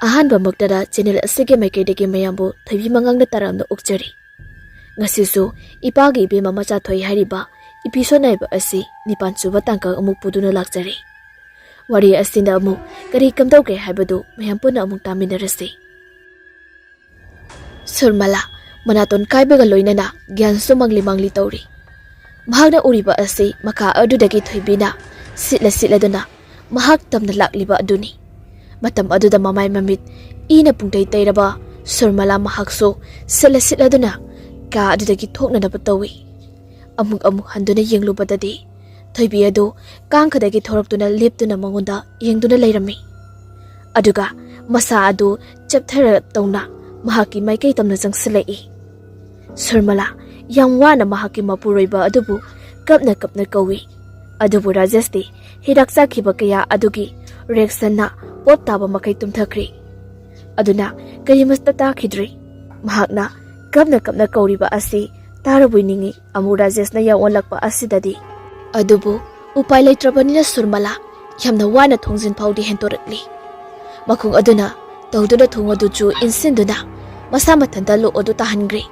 Ahanba Muktada channel asige maikaidagi mayambu thoibi mangang taramna ukjari. Ngasisu ipagi EBEMA MACHATHOI hariba episode naiba asi nipan suba tangkang amuk puduna lakjari. Wari asinda amuk kari kamdauge haibadu mayam puna amuk taminarasi. Surmala manaton kaibaga loinana gyan sumangli mangli tauri. Mahagna uriba asi maka adudagi thoibina sitla duna mahag tamna lakliba aduni. Matam aduda mamay mamit ina pungtay tayraba Surmala mahakso sitla duna ka adudagi thokna napatawi. Amuk handuna yenglubadadi thoibi adu kangkadagi thoraptuna leptuna mangonda yengduna lairami. Aduga masa adu chapthara tawna mahaki maikay tamna jangsilai. Surmala yang wana mahaki mapuroiba adubu kapna kawi. Adubu rajasti hidaksa kiba kaya adugi reaksana pot taba makai tumthakri. Aduna karimasta takhidri. Mahakna kapna kauriba asi tarabuiningi amu rajesna yawonlakpa asidadi. Adubu upai laitrabanina Surmala yamna wana thongjin phawdi hentorakli. Makung aduna tawduna thongaduchu insinduna masa mathanda lo odu tahangri.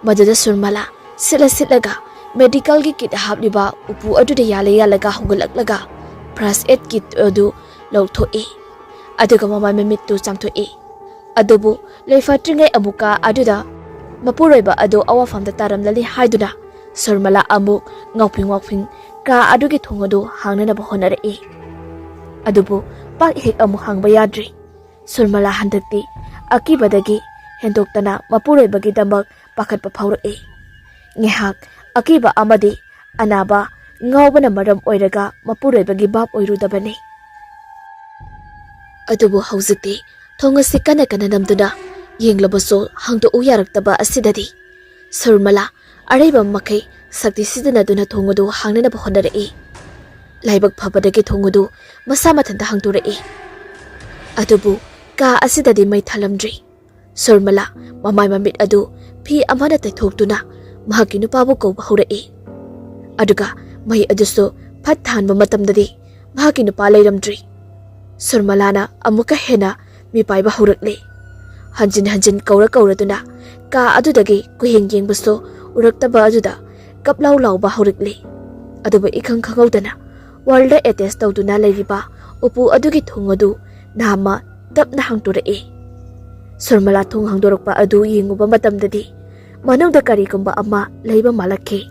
Maduda Surmala sitlaga medical gi kit habliba upu aduda yalaga hugalaklaga first aid kit odu lawthoi. Aduga mama memittu chamthoi. Adubu leifatringai amuka aduda mapuroiba adu awafamda taramlali haiduna Surmala amu ngawping ka adugi thongodu hangnana bahonare. Adubu pak hek amu hangba yadri. Surmala handakti akibadagi hendoktana mapuroibagi damak pakatpa phawrae. Ngehak akiba amadi anaba ngawbana maram oiraga mapuroibagi bab oirudabani. Adubu hauzikti thongasi kana namduna yenglabaso hangdo uyaraktaba asidadi Surmala araiba makai sakti sidana duna thongodu hangnana bahonare. Laibak phabadagi thongodu masa mathanda hangdore. Adubu ka asidadi mai thalamdri. Surmala mamai mamit adu phi amana taithokduna mahaki nupabu kauba hawrae. Aduga mai aduso phat thanba matamdadi mahaki nupa leiramdri. Surmalana amuka hena mi paiba hawrakle. Hanjin kauraduna ka adudagi kuheng yengbaso uraktaba aduda kaplau lauba hawrakle. Aduba ikhang khangawdana walda attest tawduna leiriba upu adugi thongodu nama tapna hangtorae. Surmala thong hangdorokpa adu yenguba matamdadi manungda karigumba ama leiba malakhe.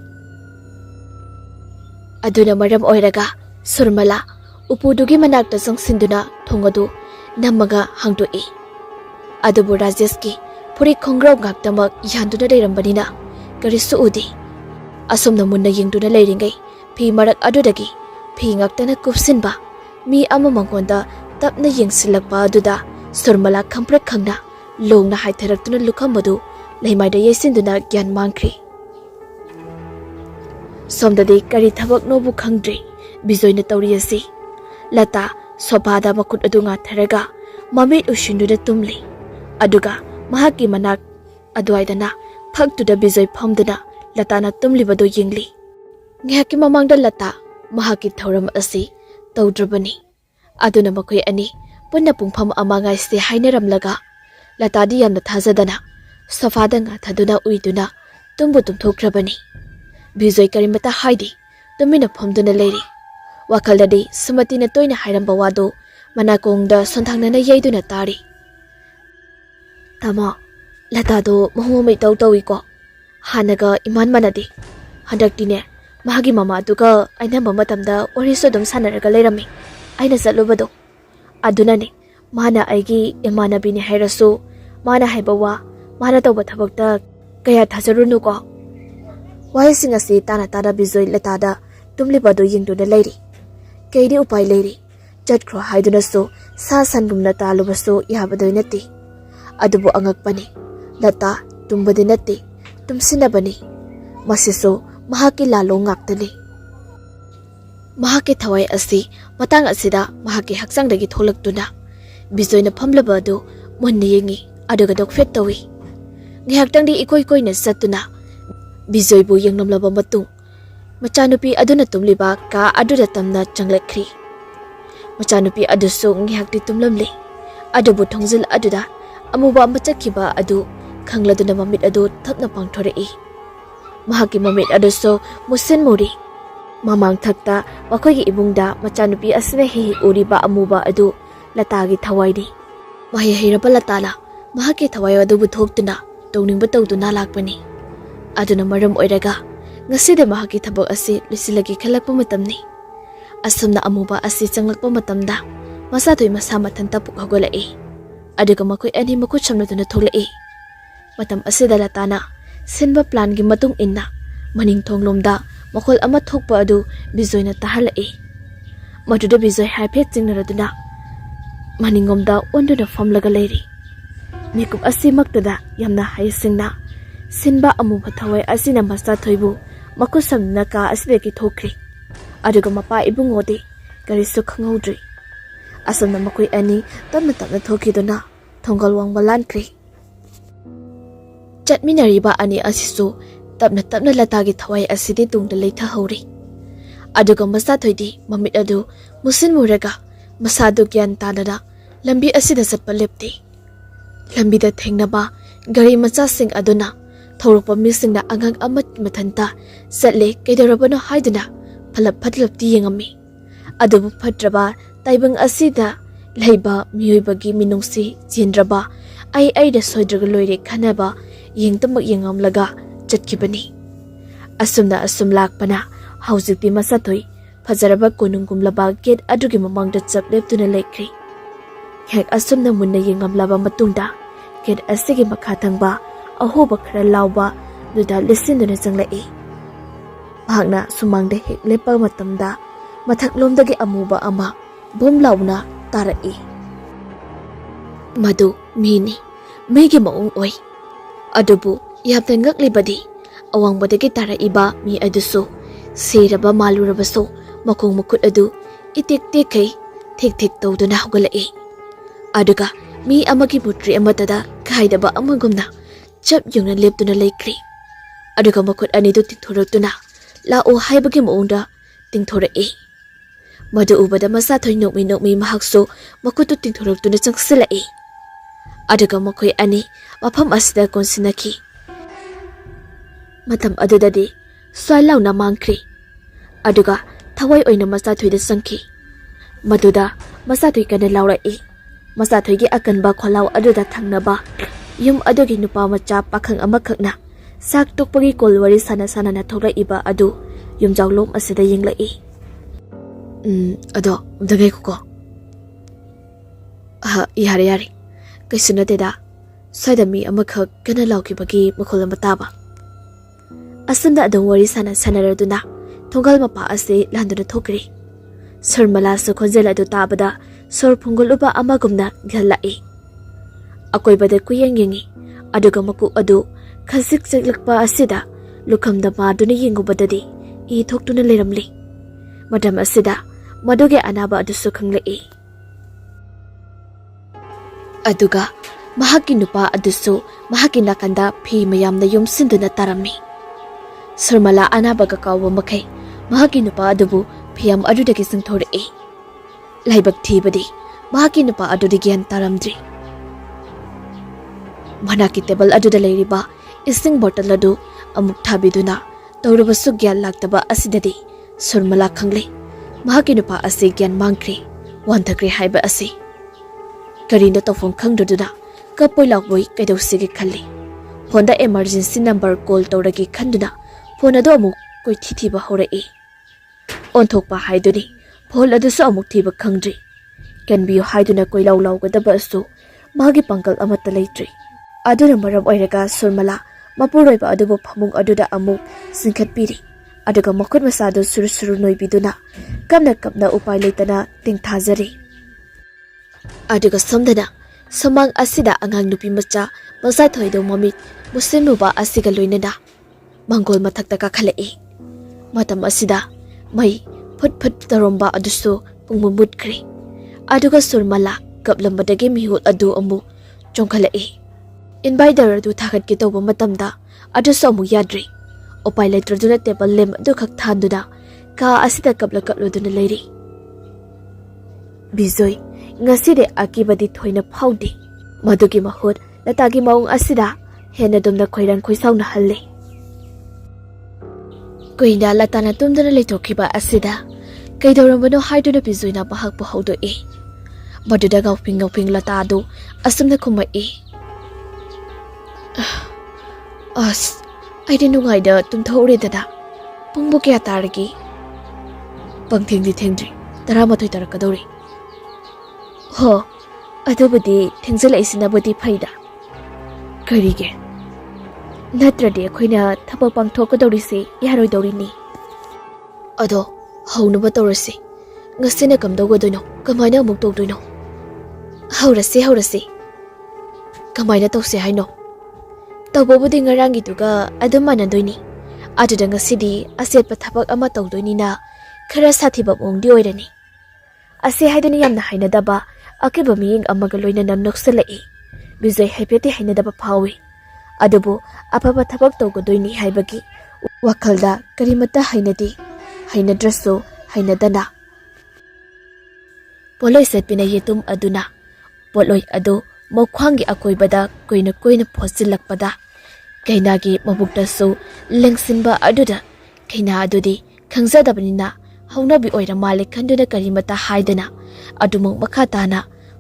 Aduna maram oiraga Surmala upudugi manakta sangsinduna thongadu namaga hangdoi. Adubu Rajeski puri khongraw ngaktamak yanduna leirambanina karisu udi. Asomna munna yengduna leiringai phi marak adudagi phi ngaktana kupsinba mi ama mangonda tapna yengsilakpa aduda Surmala khamprak khangna longna haitharaktuna lukhambadu leimaida yesinduna gyan mangkri. Somdadi kari thabak nobu khangdri bijoyna tawriyasi. Lata sobada makut adu ngatharaga mamit ushinduna tumli. Aduga mahaki manak adwaidana phaktuda bijoy phamduna latana tumlibadu yengli. Ngehaki mamangda lata mahaki thoram asi tawdrabani. Aduna makoi ani punna pungpham ama ngaise hainaramlaga latadi yamna thajadana sofada ngathaduna uiduna tumbu tumthokrabani. Bijoy karimata haidi tumina phamduna leiri. Wakaldadi sumatina toina hairamba wado manakongda sonthangnana yaiduna tari. Tama latado mahumai tawi ko hanaga iman manadi handaktine mahagi mama duga aina matamda oriso dum sanaraga leirami aina salubado adunani mana aigi imana bini hairasu mana haibawa mana tawba thabakta kaya thajarunu ko waisinga si tana bijoy latada tumlibado yengduna leiri keidi upai leiri chatkro haiduna so sa sangumna talubaso yabadoi nati. Adubu angakpani lata tumbadi nati tumsinabani masiso mahaki lalo ngaktali. Mahaki thawai asi matang asida mahaki haksangdagi tholaktuna bijoyna phamlaba adu munni yengi aduga dokfet tawi. Ngihaktangdi ikoina satuna bijoybu yengnamlaba matung machanupi aduna tumliba ka aduda tamna changlekri. Machanupi aduso ngihakti tumlamli Adubu thongzil aduda amuba ama chakhiba adu khangladuna mamit adu thapna pangthorei. Mahaki mamit aduso musin muri. Mamang thakta makhoi ibungda machanupi asne hi uriba amuba adu latagi thawaidi. Mahi hiraba latala mahaki thawai adu buthoptuna tongningba tawduna lakpani. Aduna maram oiraga ngasida mahaki thabak asi lisilagi khalakpa matamni. Asumna amuba asi changlakpa matamda masathoi masa mathanta pukhagolai. Aduga makhoi ani makut samladuna tholai. Matam asida latana sinba plan gi matung inna maning thonglomda makhol ama thokpa adu bijoyna tahalai. Maduda bijoy haiphet chingnaraduna maningomda onduna famlaga leiri. Mikup asi maktada yamna haisingna sinba amuba thawai asina MACHATHOIBU makusamna ka asidagi thokri. Aduga mapa ibungodi karisu khanghaudri. Asomna makoi ani tamna tamna thokiduna thongal wangba lankri. Chatminariba ani asisu tapna tapna latagi thawai asidi tungda leitha hori. Aduga MACHATHOIDI mamit adu musin muraga masadu gyan tanada lambi asida satpa lepti. Lambida thengnaba gari macha sing aduna thorokpa misingna angang amat mathanta satle kaidarabano haiduna phalap phatlapti yengami. Adubu phatraba taibang asida leiba miyoibagi minungsi jindraba ai da soidraga loire khanaba yengtamak yengamlaga chatkibani. Asumna asum lakpana haujikti MACHATHOI fajaraba konungumlaba gate adugi mamangda chapleptuna lekri. Hek asumna munna yengamlaba matungda gate asigi makha thangba ahoba khara lawba duda lisinduna changlai. Bahakna sumangda hek lepa matamda mathaklomdagi amuba ama bom launa tarai. Madu mini megi maung oi. Adubu yapta ngaklibadi awangbadagi taraiba mi aduso seraba malurabaso makong mukut adu itik tikai thik tawduna hawgalai. Aduga mi amagi putri amatada kaidaba amagumna chap yungna leptuna laikri. Aduga makut anidu tingthoraktuna lao haibagi maungda tingthorai. Madu ubada MACHATHOI nokmi mahakso makutu tingthoraktuna changsilai. Aduga makhoi ani mafam asida konsinaki. Matam adudadi swailauna mangkri. Aduga thawai oina MACHATHOIda sangki. Maduda MACHATHOI kana laurai. MACHATHOIgi akanba kholau aduda thangnaba yum adugi nupa macha pakhang amakhakna sak tokpagi kolwari sana na tholaiba adu yumjawlom asida yenglai. Ado dagai ko. Yari kaisunateda saida mi amakhak kana laukibagi makhol mataba. Asunda adong wari sanaraduna thongal mapa ase landuna thokri. Sarmala su khonjela adu tabada sor phunguluba amagumna ghalai. Akoibada kuyeng yengi aduga maku adu khasik chaklakpa asida lukhamda maduna yengubadadi I thoktuna leramli. Madam asida maduge anaba adu sukhanglai. Aduga mahaki nupa aduso mahaki nakanda phi mayamna yumsinduna tarami. Sarmala anabaga kawa makai mahaki nupa adubu phiyam adudagi singthorai. Laibak thibadi mahaki nupa adudi gyan taramdri. Manaki table aduda leiriba ising bottle adu amuk thabiduna tawrubasu gyan laktaba asidadi Sarmala khangle. Mahaki nupa ase gyan mangkri wanthakri haiba ase. Karina tofong khangduduna kapoi lakwoi kaidosigi khalli. Honda emergency number call tawragi khanduna phone adu amuk koi thithiba horai. Onthokpa haiduni phone adu so amuk thiba khangdri. Kanbiyo haiduna koi lawgadaba asu magi pangkal amata leitri. Aduna maram oiraga Sarmala mapuroiba adubu phamung aduda amuk singkhatpiri. Aduga makut masadu suru noibiduna kamna upai leitana tingthajari. Aduga somdana samang asida angang nupi macha MACHATHOIdo mamit musimuba asiga loinana mangol mathakta ka khalai. Matam asida mai phut taromba aduso pungmumutkri. Aduga Sarmala kaplambadagi mihul adu amu chongkhalai. Invider adu thagat ki tawba matamda aduso amu yadri. Upai leitraduna table lem adu khak thanduna ka asida kaploduna leiri. Bijoy ngasi de akibadi thoina phaudi madugi mahut latagi maung asida hena dumna khoiran khoisaw na halle koina latana tumdana leithokiba asida kaidoramano haiduna bizuina bahak po haudo e maduda gauping lata adu asumna khumai e aide nungaida tumthore dada pungbu kya targi pangthengdi thengdri 12 tarakadori ho adubudi thengzala isinabudi phaida karige natrade khoina thaba pangthokadori se yaroi dorini ado haunuba torasi ngasina kamdogodoino kamaina amuk togdoino haurase kamaina tawse haino tawbobudi ngarangi tuga adumana doini aduda ngasidi asetpa thabak ama tawdoini na khara sathiba mongdi oirani ase haidani yamna hainadaba akiba miying amaga loina nam noksalai bizai haipeti hainadaba phawi adubu apaba thabak tawgodoini haibagi wakalda karimata hainadi hainadraso hainadana poloi setpina yetum aduna poloi adu mokhwangi akoibada koina phosilakpada kainagi mabuktasu lengsinba aduda kaina adudi khangzadabanina haunabi oira malik khanduna karimata haidana adumong makhatana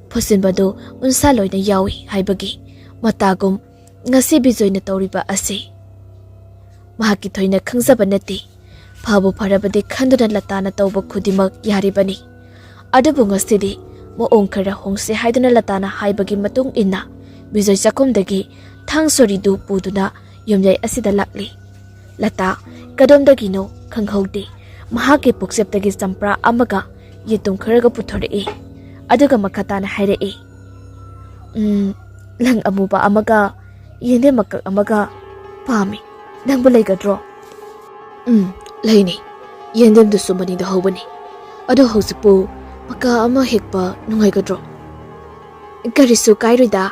phosinbadu unsa loina yawi haibagi matagum ngasi bijoina tawriba ase mahaki thoina khangzaba nati phabu pharabadi khanduna latana tawba khudimak yaribani adubu ngasidi moong khara hongse haiduna latana haibagi matung inna bijoi chakomdagi thangsori du puduna yumjai asida lakli lata kadomdagi no khanghaude mahake pukseptagi champra amaga yetum kharaga puthore aduga makhatana haire lang amuba amaga yende makak amaga pami nangbu leigadro leini yendem du sumani da hobani adu hosipu maka ama hekpa nungaigadro karisu kairida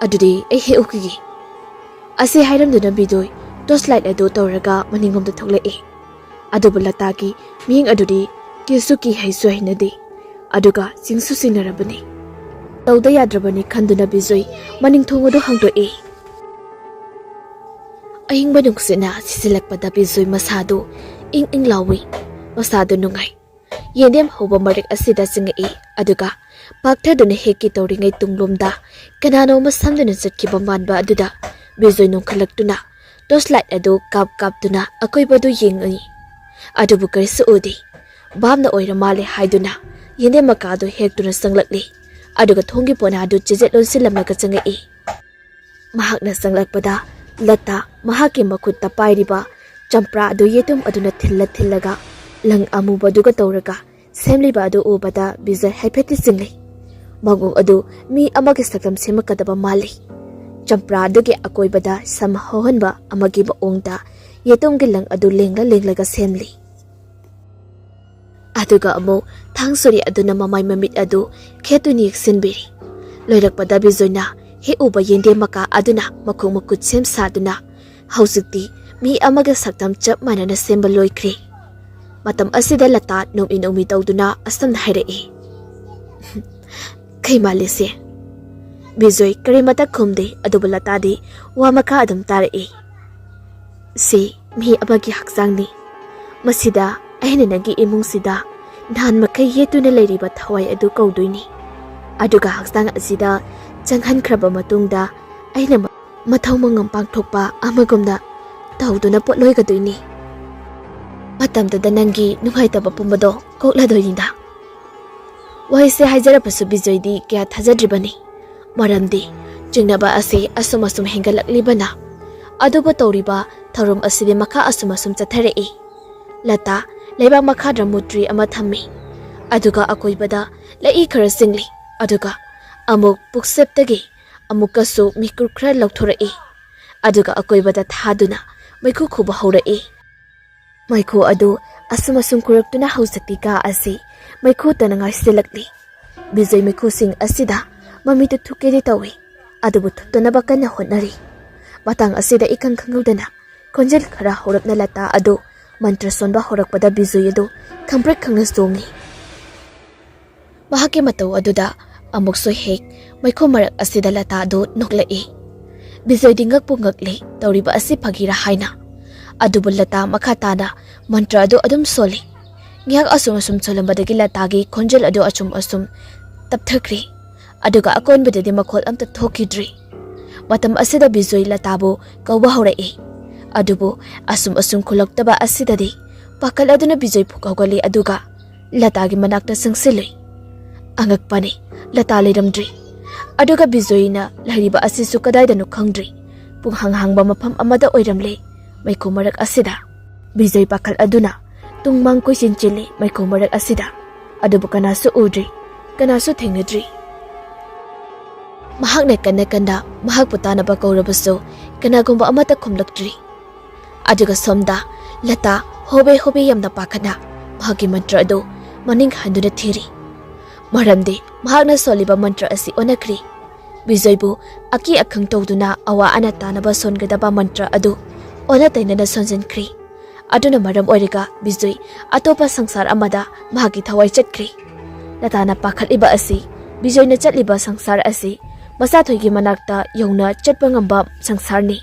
adudi ai he ukigi ase hairamduna bidoi toslight adu tawraga maningomda thoklai adubu latagi ming adudi kisuki haisu hinadi aduga singsu sinarabani tawda yadrabani khanduna bizoi maning thongodo hangdo ahingba nungsina sisilakpada bizoi masadu ing lawi masadu nungai yendem hoba marik asida singai aduga pakthaduna heki tawringai tunglomda kanano masamduna chatkiba manba aduda bizoi nongkhalaktuna toslight adu kap tuna akoibadu yengai adubu karisu odi bamna oira male haiduna yende makadu hektuna sanglakli aduga thongi pona adu chejet lonsilamaka changai mahakna sanglakpada lata mahaki makutta pairiba champra adu yetum aduna thillaga lang amuba duga tawraga semliba adu ubada bizai haipeti singli magong adu mi amage sakam semakadaba mali champra aduge akoibada samhohanba amagi baongda yetumgi lang adu lenglaga semli aduga amo thangsori aduna mamai mamit adu khetuni sinbiri loirakpada bizoina he uba yende maka aduna makhong makut sem saduna hausukti mi amaga saktam chap manana semba loikre matam asida lata nom inomi tawduna asam hairei kai malese bizoi karimata khumde adubu lata di wa maka adam tarei si mi abagi hakjangni masida aina nagi imung sida nan makai yetuna leiriba thawai adu kaudoini aduga hakjang asida changhan khraba matungda aina mathau mangam pangthokpa amagumna tawduna potloi gadoini matamda nangi nungaitaba pumbado kokladoinida waise haijara pasu bijoidi kya thajadribani maramdi jingnaba ase asum hengalaklibana aduba tawriba tharum aside makha asum chatharei lata leiba makha dramutri ama thammi aduga akoibada lei khara singli aduga amuk pukseptagi amukasu mikur khra lokthorei aduga akoibada thaduna maikhu khuba horei maikhu adu asum kuruktuna hausatika ase maikhu tanangai silakli bizai maikhu sing asida mamitu thukedi tawi adubu thutana bakana honari matang asida ikang khangudana konjel khara horapna lata adu mantra sonba horakpada bizoi adu khamprek khangna songi Mahaki matau aduda amukso hek maikho marak asida lata adu noklai. Bijoy dingak pungakli tauriba asi phagira haina. Adubu lata makhatana mantra adu adum soli. Ngyak asum cholambadagi latagi khonjal adu asum tapthakri. Aduga akon bedadi makhol amta thokidri. Matam asida bijoy latabu kauba horai. Adubu asum khulaktaba asidadi pakal aduna bijoy phukawgali aduga latagi manakta sangsiloi. Angakpani lata leiramdri. Aduga bijoyna lahiriba asisu kadaidanu khangdri. Punghanghangba mafam amada oiramle maikho marak asida. Bijoy pakal aduna tungmang koisin chili maikho marak asida. Adubu kanasu udri kanasu thengnadri. Mahakna kanda mahak putanaba kaurabaso kanagumba amata khumlaktri. Aduga somda lata hobe yamna pakhana mahaki mantra adu maning handuna thiri. Maramdi mahakna soliba mantra asi onakri. Bijoybu aki akhang tawduna awa ana tanaba songadaba mantra adu ona tainana sonjankri. Aduna maram oiriga bijoy atopa sangsar amada mahaki thawai chatkri. Latana pakhaliba asi bijoyna chatliba sangsar asi MACHATHOIGI manakta yongna chatpa ngamba sangsarni.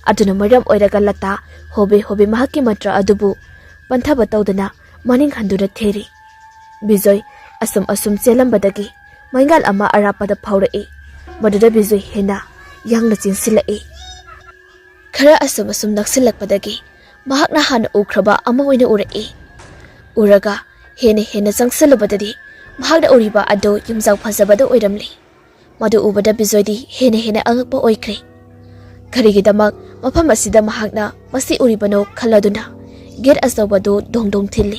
Aduna maram oiraga lata hobe mahaki mantra adubu panthaba tawdana maning handuna theri. Bijoy asum chelambadagi maingal ama arapada phaurai. Maduda bijoy hena yangna chinsilai. Khara asum naksilakpadagi mahakna hana ukhraba ama oina urai. Uraga hena changsalubadadi mahakna uriba ado yumjau phajabada oiramli. Madu ubada bijoydi hena angakpa oikre. Karigidamak mafam asida mahakna masi uribano khaladuna get asawadu dongdong thilli.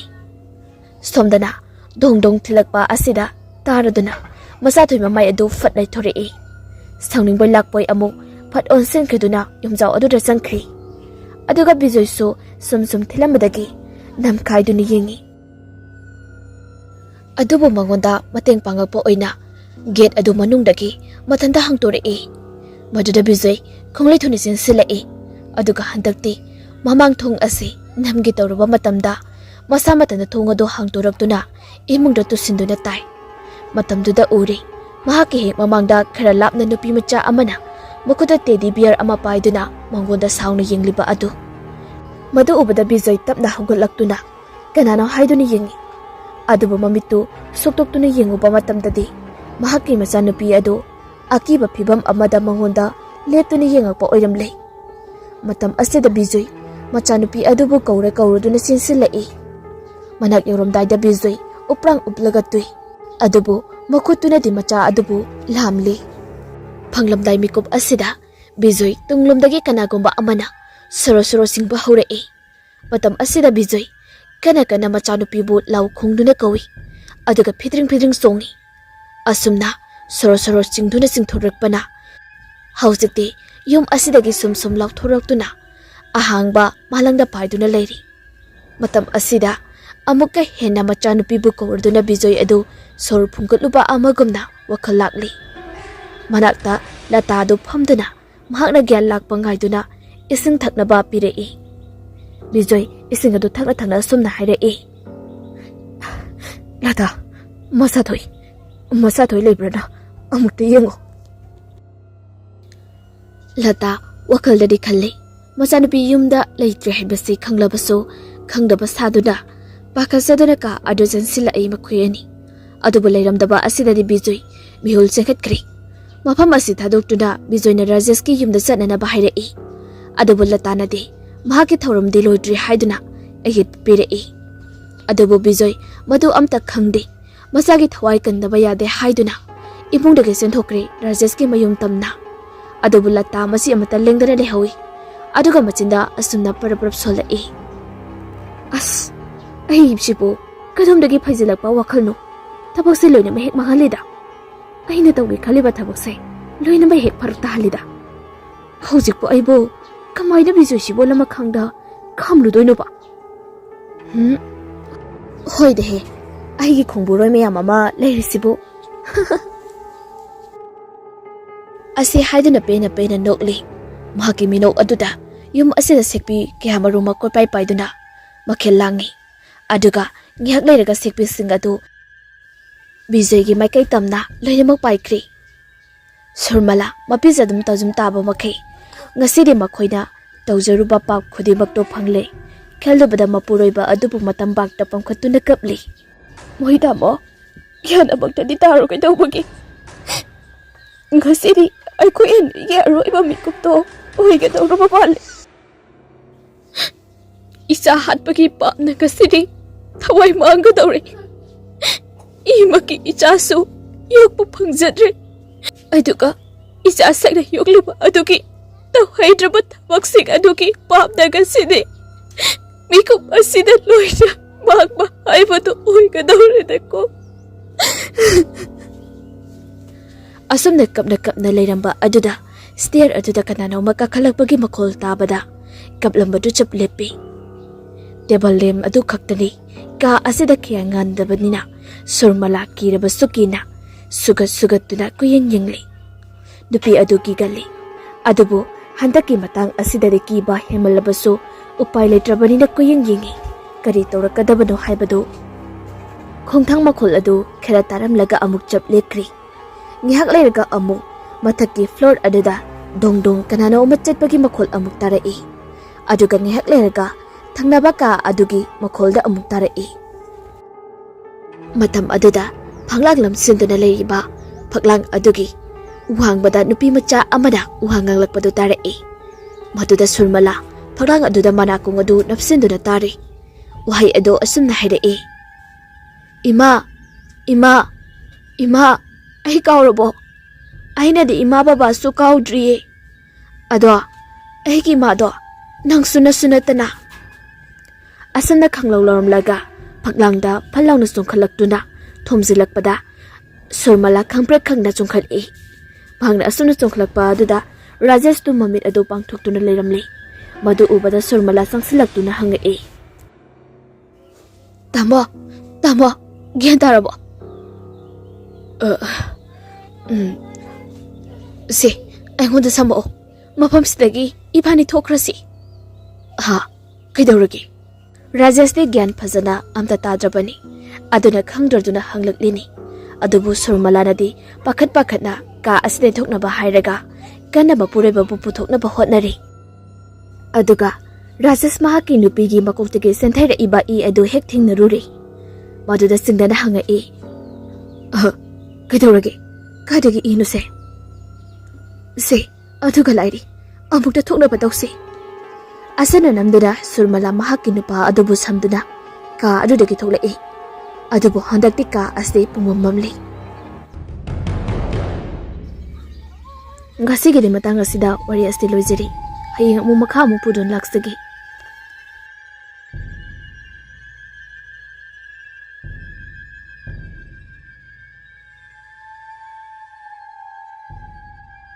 Somdana dongdong thilakpa asida taraduna MACHATHOI mamai adu fatlai thorei. Sauningboy lakpoi amuk fat onsen khiduna yumjau aduda changkhri. Aduga bijoy su sum thilamadagi namkhaiduni yengi. Adubu mangonda mateng pangakpa oina gate adu manungdagi mathanda hangtorei. Maduda bijoy khonglai thuni sinsilai. Aduga handakti mamang thong asi namgi tawruba matamda masa matana thong adu hangtoraktuna imungda tusinduna tai. Matamduda uri mahaki hek mamangda khara lapna nupi macha amana makuda teddy bear ama paiduna mangonda sauna yengliba adu. Madu ubada bijoy tapna hugulaktuna kanana haiduni yengi. Adubu mamitu soktoktuna yenguba matamdadi mahaki macha nupi adu akiba phibam amada mangonda leptuni yengakpa oiramlei. Matam asida bijoy macha nupi adubu kauruduna sinsilai. Manak yoromdaida bijoy uprang uplaga tui. Adubu makutuna di macha adubu lamli. Phanglamdai mikup asida bijoy tunglumdagi kanagumba amana soro singba haurai. Matam asida bijoy kana macha nupi bu lau khongduna kawi. Aduga phidring songi. Asumna soro chingduna singthorakpana. Haujikti yum asidagi sum lau thoraktuna ahangba malangda paiduna leiri. Matam asida amukka hena macha nupi bu kawrduna bijoy adu sor phungkatluba amagumna wakhal lakli. Manakta lata adu phamduna mahakna gyan lakpa ngaiduna ising thaknaba pirei. Bijoy ising adu thakna sumna hairei. Lata MACHATHOI leibrana amukta yengo. Lata wakaldadi khalle machanupi yumda leitre haibasi khanglabaso khangdaba saduna pakhasaduna ka adu jansilai makhuyani. Adubu leiramdaba asidadi bijoy mihul chekhatkri. Mafam asi thadoktuna bijoyna rajeski yumda chatnana bahairei. Adubu latanadi mahaki thauramdi loidri haiduna ayit pirei. Adubu bijoy madu amta khangde masagi thawai kandaba yade haiduna imungdagi senthokre rajeski mayum tamna. Adubu lata masi amata lengdana lehawi. Aduga machinda asumna parap solai. As ahibsibu kadamdagi phaijalakpa wakhalno tabakse loina mahek mahalida. Aina tawgi khaliba tabakse loina mahek farta halida. Hojikpo aibo kamaida bijoy sibo lama khangda khamludoino ba. Hoi dehe aigi khongburoi meyam ama leirisibu. Asi haiduna pena nokli. Mahaki minok aduda yum asida sekpi kaya maruma kopai paiduna makhel langi. Aduga ngihak leiraga sekpi sing adu Bijaygi maikai tamna loinamak paikri. Surmala mapizadum tazum taba makai. Ngasidi makhoina tawjaruba pap khudimakto phangle. Kheldubada mapuroiba adubu matam bakta pamkhatuna kapli. Moida mo yan abagtadi taro kay tawbagi. Ngasidi ay ko en yaro iba mikupto. Oiga tawruba pali. Isa hatpagi pa na ngasidi thawai manga dawri. Imaki ichasu yokpu phangjadre. Aduga isa sakna yokliba adugi tawhaidraba thabaksing adugi papna ngasidi. Mikup asida loina magba haibadu oiga dawri ko. Asumna kapna leiramba aduda stair aduda kananaw makakhalakpagi makhol tabada kaplambadu chap lepi. Table lem adu khaktani ka asida kya ngandabanina surmala kiraba sukina sugat tuna kuyeng yengli. Nupi adu kigali adubu handaki matang asida de kiba hemalabasu upai letrabanina kuyeng yengi kari tawrakadabano haibadu. Khongthang makhol adu khera taramlaga amuk chap lekri. Ngihak leiraga amuk mathakki floor aduda dongdong kanana umachetpagi makhol amuk tarai. Aduga ngihak leiraga thangnaba ka adugi makholda amuk tarai. Matam aduda phanglang lamsinduna leiba phaklang adugi uhangbada nupi macha amada uhanganglakpadu tarai. Maduda surmala phaklang aduda manakung adu napsinduna tari. Wahai ado asumna hairai. Ima, ai kaurabo. Aina di ima baba su kaudriye. Ado, ai ki ma do, nang sunatana. Asana khanglaw laga, paglangda phalang na sungkhalaktuna, thomjilakpada, surmala khangprak khangna chungkhali. Phangna asuna chungkhalakpa aduda, Rajesh tu mamit ado pangthoktuna leiramli. Madu ubada surmala sangsilaktuna hangai. Tamo, gyan tarabo. Si, aingunda samo. Mapamsidagi ibani thokrasi. Ha, kaidawragi. Rajesh de gyan phajana amta tadrabani. Aduna khangdraduna hanglaklini. Adubu surmalana di pakhatna ka aside thoknaba hairaga kanna bapureba puthoknaba hotnari. Aduga Rajesh mahaki nupigi makoktagi senthaira iba I adu hek thingnaruri. Maduda singdana hangai. Kaidawragi kadagi inuse. Se aduga lairi amukta thoknaba tawse. Asana namduna surmala mahaki nupa adubu samduna ka adudagi thoklai. Adubu handakti ka ase pumamamli. Ngasigidi matang asida wari asti loijari. Hayeng amu makha amu pudon laksagi.